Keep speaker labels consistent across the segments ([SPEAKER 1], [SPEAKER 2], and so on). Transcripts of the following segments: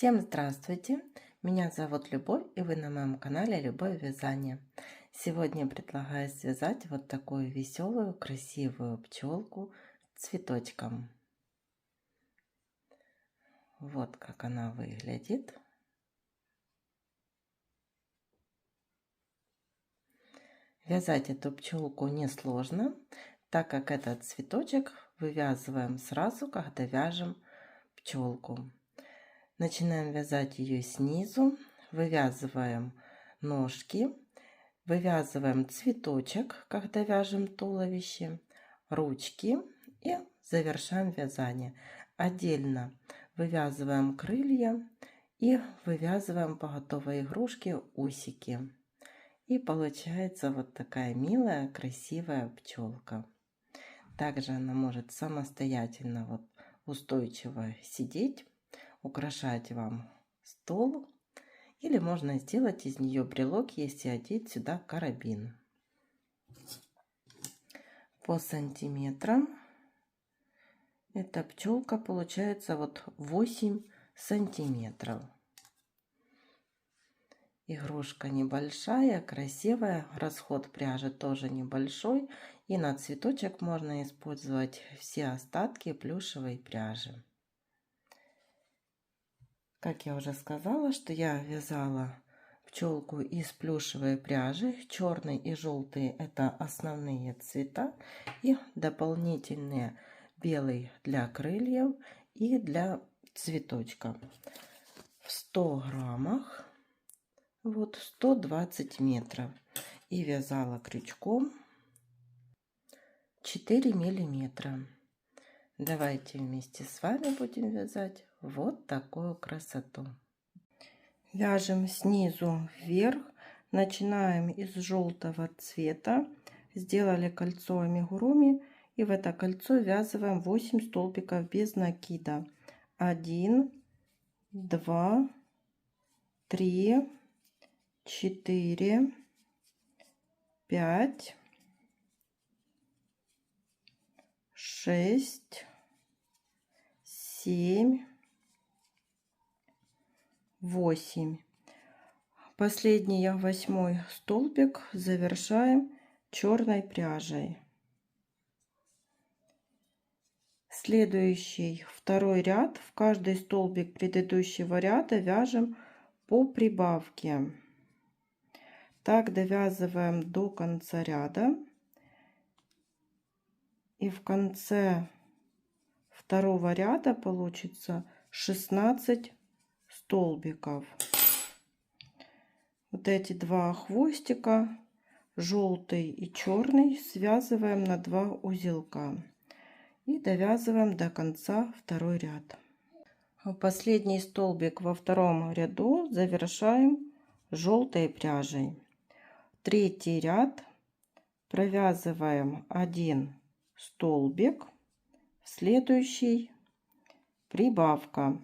[SPEAKER 1] Всем здравствуйте! Меня зовут Любовь, и вы на моем канале Любовь Вязание. Сегодня я предлагаю связать вот такую веселую, красивую пчелку с цветочком. Вот как она выглядит. Вязать эту пчелку несложно, так как этот цветочек вывязываем сразу, когда вяжем пчелку. Начинаем вязать ее снизу, вывязываем ножки, вывязываем цветочек, когда вяжем туловище, ручки и завершаем вязание. Отдельно вывязываем крылья и вывязываем по готовой игрушке усики. И получается вот такая милая, красивая пчелка. Также она может самостоятельно вот устойчиво сидеть, украшать вам стол, или можно сделать из нее брелок, если одеть сюда карабин. По сантиметрам эта пчелка получается вот 8 сантиметров. Игрушка небольшая, красивая, расход пряжи тоже небольшой, и на цветочек можно использовать все остатки плюшевой пряжи. Как я уже сказала, что я вязала пчелку из плюшевой пряжи. Черный и желтый — это основные цвета, и дополнительные белый для крыльев и для цветочка. В 100 граммах вот 120 метров. И вязала крючком 4 миллиметра. Давайте вместе с вами будем вязать вот такую красоту. Вяжем снизу вверх, начинаем из желтого цвета, сделали кольцо амигуруми, и в это кольцо ввязываем 8 столбиков без накида. 1, 2, 3, 4, 5, 6, 7, 8. Последний 8 столбик завершаем черной пряжей. Следующий второй ряд, в каждый столбик предыдущего ряда вяжем по прибавке. Так довязываем до конца ряда. И в конце второго ряда получится 16 столбиков. Вот эти два хвостика, желтый и черный, связываем на 2 узелка и довязываем до конца второй ряд. Последний столбик во втором ряду завершаем желтой пряжей. Третий ряд провязываем 1 столбик, следующий прибавка.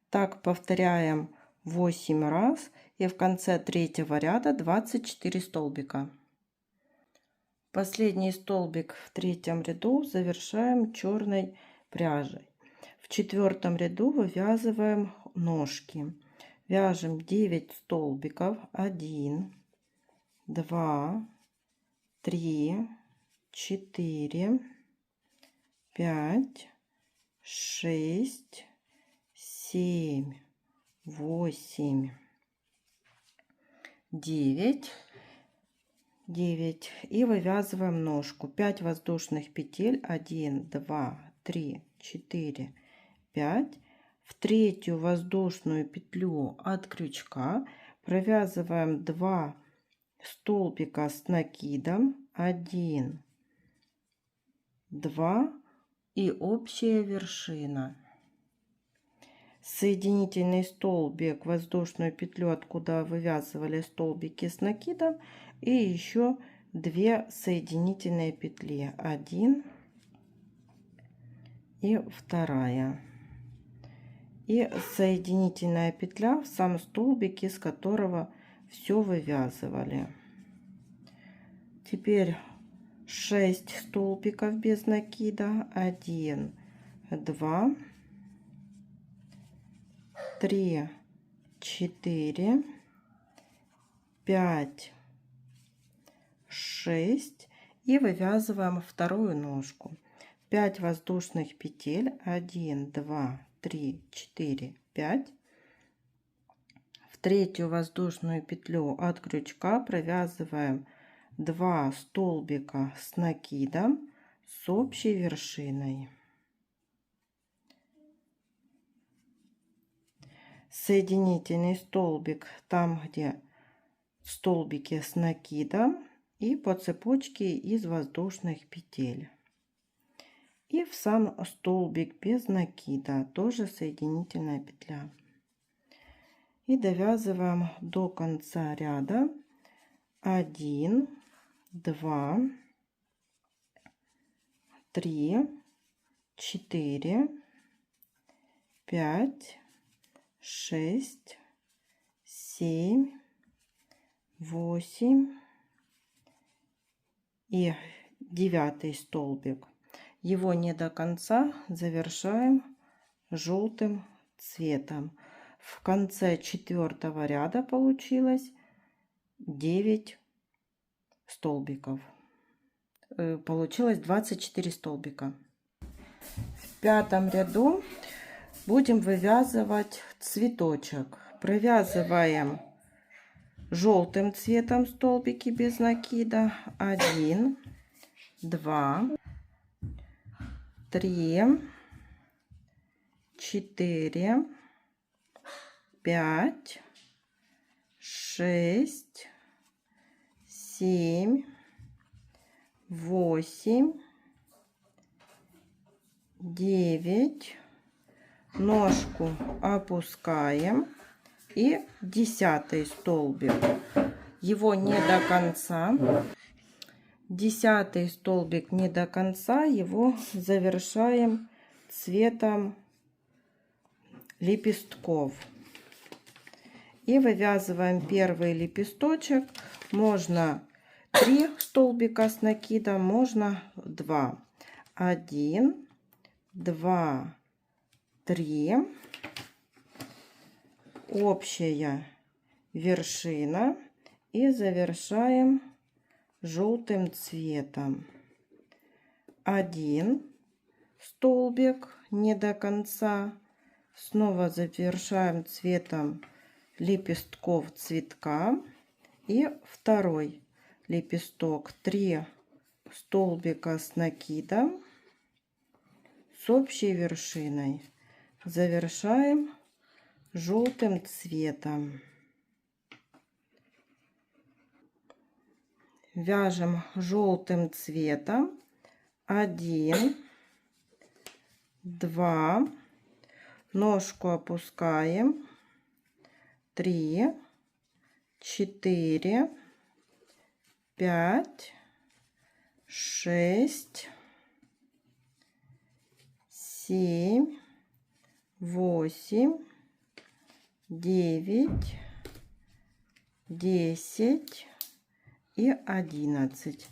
[SPEAKER 1] Так повторяем 8 раз, и в конце третьего ряда 24 столбика. Последний столбик в третьем ряду завершаем черной пряжей. В четвертом ряду вывязываем ножки. Вяжем 9 столбиков. 1, 2, 3, 4, 5, 6, 7, 8, 9 и вывязываем ножку. 5 воздушных петель. 1, 2, 3, 4, 5. В третью воздушную петлю от крючка провязываем 2 столбика с накидом. 1, 2 и общая вершина. Соединительный столбик, воздушную петлю, откуда вывязывали столбики с накидом, и еще 2 соединительные петли. 1 и 2. И соединительная петля в сам столбик, из которого все вывязывали. Теперь 6 столбиков без накида. 1, 2, 3, 4, 5, 6 и вывязываем вторую ножку. 5 воздушных петель, 1, 2, 3, 4, 5. В третью воздушную петлю от крючка провязываем 2 столбика с накидом с общей вершиной. Соединительный столбик там, где столбики с накидом, и по цепочке из воздушных петель. И в сам столбик без накида тоже соединительная петля. И довязываем до конца ряда 1, 2, 3, 4, 5, 6, 7, 8 и 9 столбик. Его не до конца завершаем желтым цветом. В конце 4-го ряда получилось 9 столбиков. Получилось 24 столбика. В 5-м ряду будем вывязывать цветочек. Провязываем желтым цветом столбики без накида. 1, 2, 3, 4, 5, 6, 7, 8, 9. Ножку опускаем. И 10 столбик. Его не до конца. 10 столбик не до конца. Его завершаем цветом лепестков. И вывязываем первый лепесточек. Можно 3 столбика с накидом, можно 2. 1, 2, 3. Общая вершина. И завершаем желтым цветом. 1 столбик не до конца. Снова завершаем цветом лепестков цветка. И второй лепесток. 3 столбика с накидом с общей вершиной. Завершаем желтым цветом. Вяжем желтым цветом. 1, 2, ножку опускаем. 3, 4, 5, 6, 7, 8, 9, 10 и 11.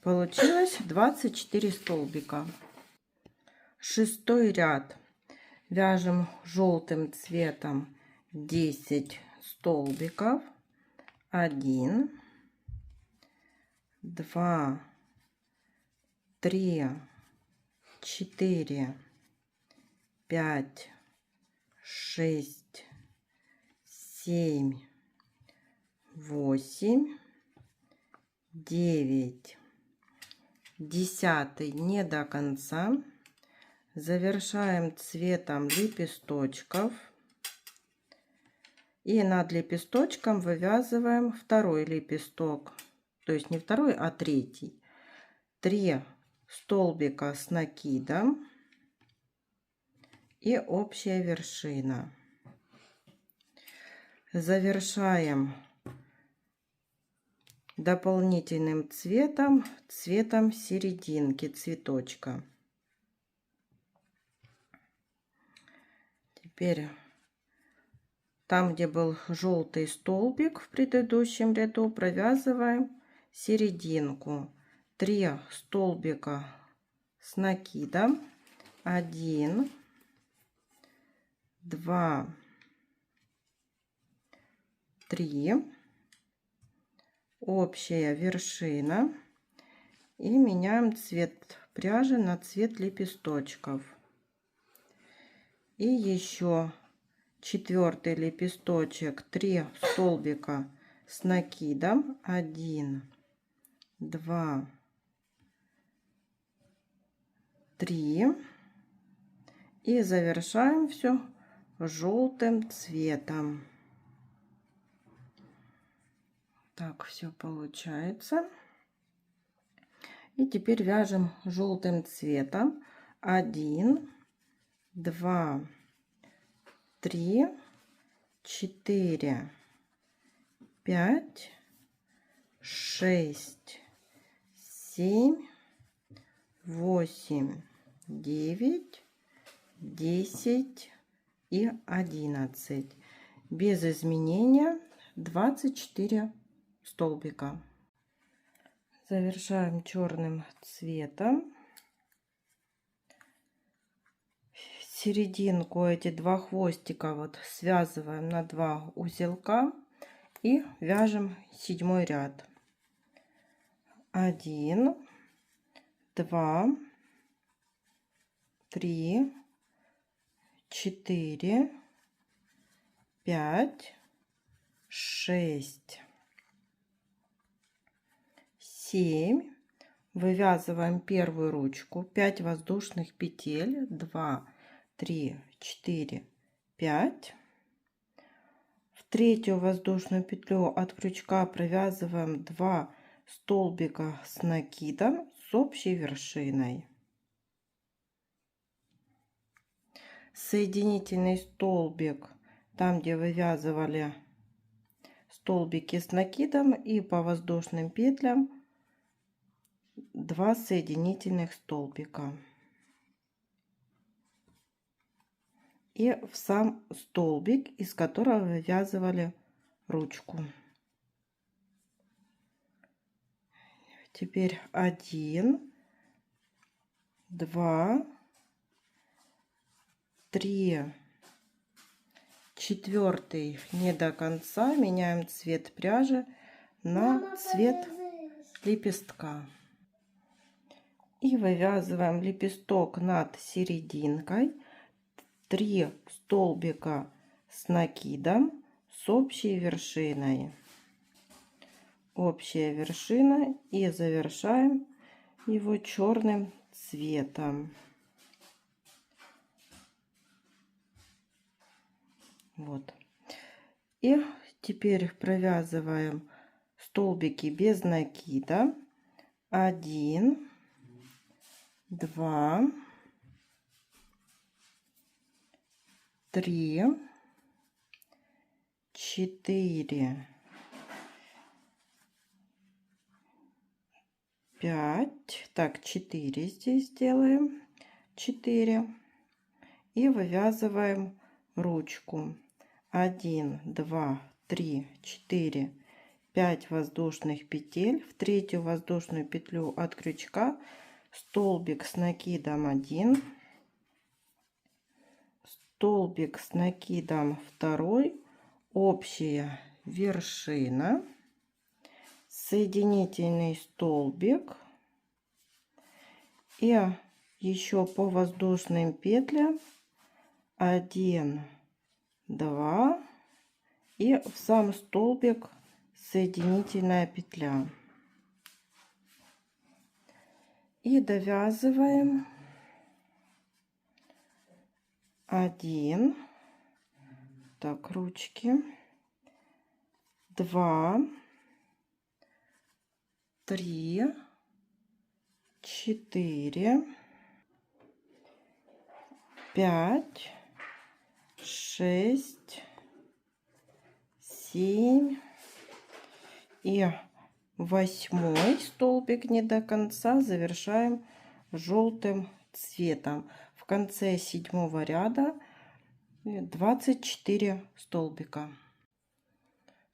[SPEAKER 1] Получилось 24 столбика. 6-й ряд. Вяжем желтым цветом 10 столбиков. 1, 2, 3, 4, 5, 6, 7, 8, 9. 10 не до конца. Завершаем цветом лепесточков. И над лепесточком вывязываем второй лепесток. То есть не второй, а третий. 3 столбика с накидом. И общая вершина. Завершаем дополнительным цветом, цветом серединки цветочка. Теперь там, где был желтый столбик в предыдущем ряду, провязываем серединку. 3 столбика с накидом. 1, 2, 3, общая вершина, и меняем цвет пряжи на цвет лепесточков. И еще 4-й лепесточек, 3 столбика с накидом, 1, 2, 3, и завершаем все желтым цветом. Так все получается. И теперь вяжем желтым цветом. 1, 2, 3, 4, 5, 6, 7, 8, 9, 10 и 11. Без изменения 24 столбика. Завершаем черным цветом. Серединку, эти 2 хвостика вот связываем на 2 узелка и вяжем 7 ряд. 1, 2, 3, 4, 5, 6, 7. Вывязываем первую ручку, 5 воздушных петель, 2, 3, 4, 5. В третью воздушную петлю от крючка провязываем 2 столбика с накидом с общей вершиной. Соединительный столбик там, где вывязывали столбики с накидом, и по воздушным петлям 2 соединительных столбика. И в сам столбик, из которого вывязывали ручку. Теперь 1, 2, 3, 4 не до конца, меняем цвет пряжи на цвет лепестка. И вывязываем лепесток над серединкой, 3 столбика с накидом с общей вершиной. Общая вершина, и завершаем его черным цветом. Вот. И теперь провязываем столбики без накида. 1, 2, 3, 4, 5. Так, 4 здесь делаем. 4. И вывязываем ручку. 1, 2, 3, 4, 5 воздушных петель. В третью воздушную петлю от крючка столбик с накидом 1, столбик с накидом 2, общая вершина, соединительный столбик, и еще по воздушным петлям 1, 2, и в сам столбик соединительная петля. И довязываем 1, так, ручки, 2, 3, 4, 5, 6, 7 и 8 столбик не до конца завершаем желтым цветом. В конце 7 ряда 24 столбика.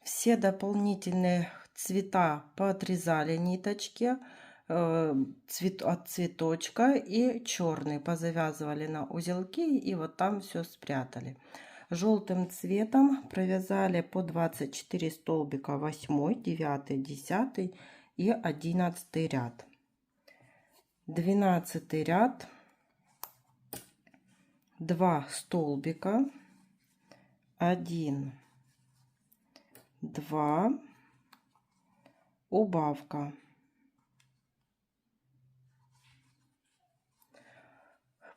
[SPEAKER 1] Все дополнительные цвета поотрезали ниточки от цветочка, и черный позавязывали на узелки, и вот там все спрятали. Желтым цветом провязали по 24 столбика 8, 9, 10 и 11 ряд. 12 ряд, 2 столбика, 1, 2, убавка.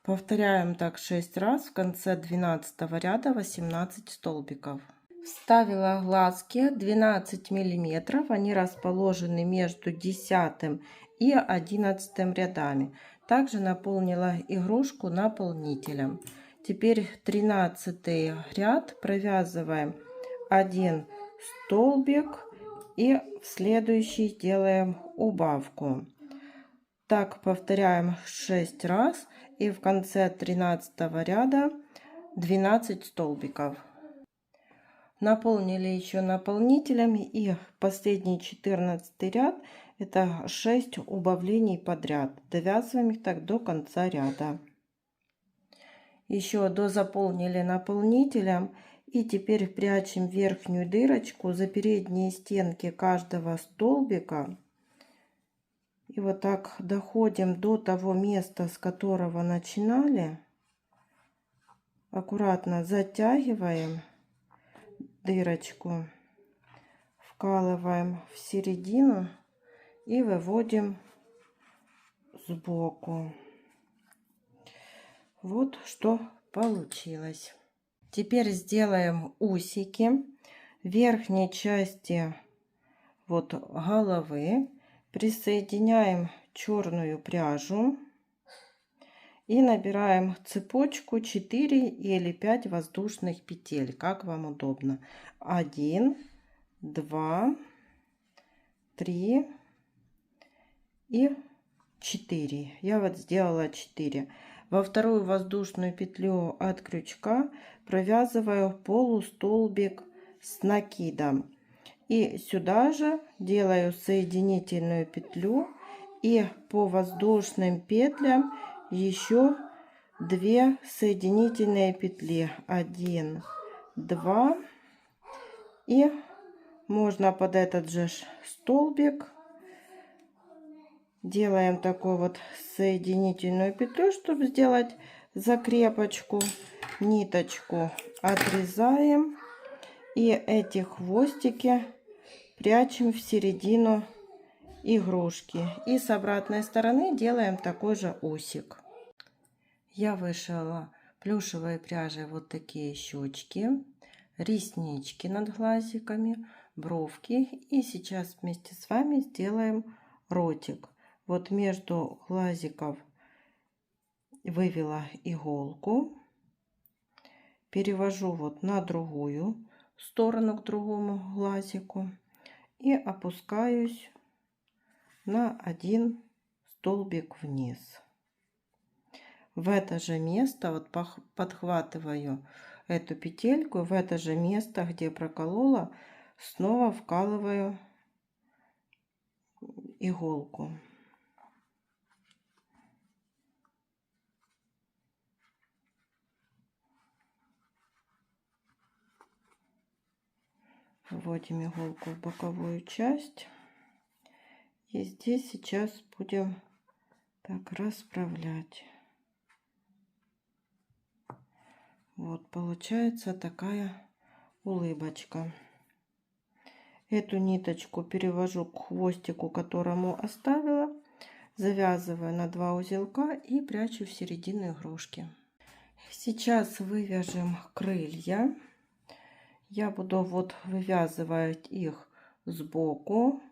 [SPEAKER 1] Повторяем так 6 раз. В конце 12 ряда 18 столбиков. Вставила глазки 12 миллиметров. Они расположены между 10 и 11 рядами. Также наполнила игрушку наполнителем. Теперь 13 ряд провязываем 1 столбик и в следующий делаем убавку. Так повторяем 6 раз, и в конце 13 ряда 12 столбиков. Наполнили еще наполнителем, и последний 14 ряд это 6 убавлений подряд. Довязываем их так до конца ряда. Еще дозаполнили наполнителем, и теперь прячем верхнюю дырочку за передние стенки каждого столбика. И вот так доходим до того места, с которого начинали. Аккуратно затягиваем дырочку, вкалываем в середину и выводим сбоку. Вот что получилось. Теперь сделаем усики в верхней части вот головы. Присоединяем черную пряжу и набираем цепочку 4 или 5 воздушных петель, как вам удобно. 1, 2, 3 и 4. Я вот сделала 4. Во вторую воздушную петлю от крючка провязываю полустолбик с накидом. И сюда же делаю соединительную петлю и по воздушным петлям еще 2 соединительные петли. 1, 2 и можно под этот же столбик делаем такую вот соединительную петлю, чтобы сделать закрепочку. Ниточку отрезаем. И эти хвостики прячем в середину игрушки. И с обратной стороны делаем такой же усик. Я вышила плюшевой пряжей вот такие щечки, реснички над глазиками, бровки. И сейчас вместе с вами сделаем ротик. Вот между глазиков вывела иголку. Перевожу вот на другую сторону, к другому глазику, и опускаюсь на один столбик вниз. В это же место вот подхватываю эту петельку, в это же место, где проколола, снова вкалываю иголку. Вводим иголку в боковую часть. И здесь сейчас будем так расправлять. Вот получается такая улыбочка. Эту ниточку перевожу к хвостику, которому оставила. Завязываю на 2 узелка и прячу в середину игрушки. Сейчас вывяжем крылья. Я буду вот вывязывать их сбоку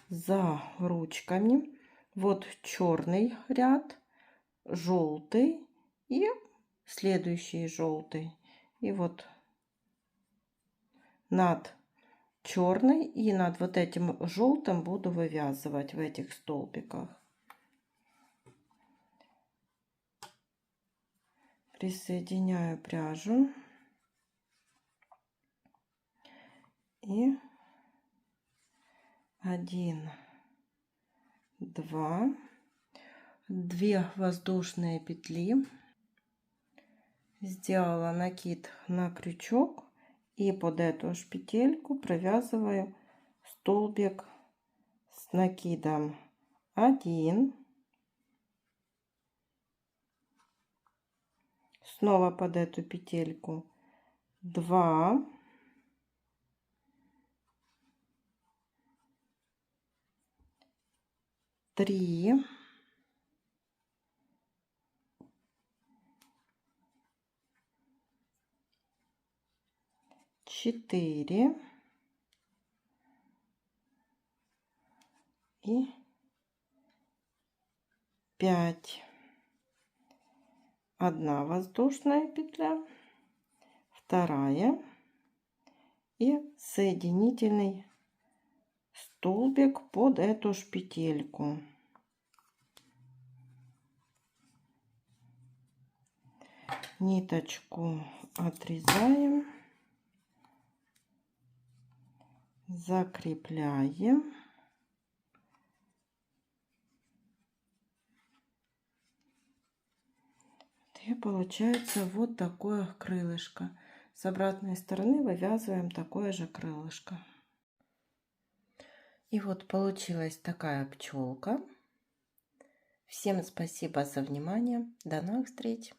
[SPEAKER 1] за ручками. Вот черный ряд, желтый и следующий желтый. И вот над черный и над вот этим желтым буду вывязывать в этих столбиках. Присоединяю пряжу и 1, 2, 2 воздушные петли, сделала накид на крючок и под эту же петельку провязываю столбик с накидом 1, снова под эту петельку 2, 3, 4 и 5. Одна воздушная петля, вторая и соединительный столбик под эту же петельку. Ниточку отрезаем, закрепляем. И получается вот такое крылышко. С обратной стороны вывязываем такое же крылышко. И вот получилась такая пчелка. Всем спасибо за внимание. До новых встреч!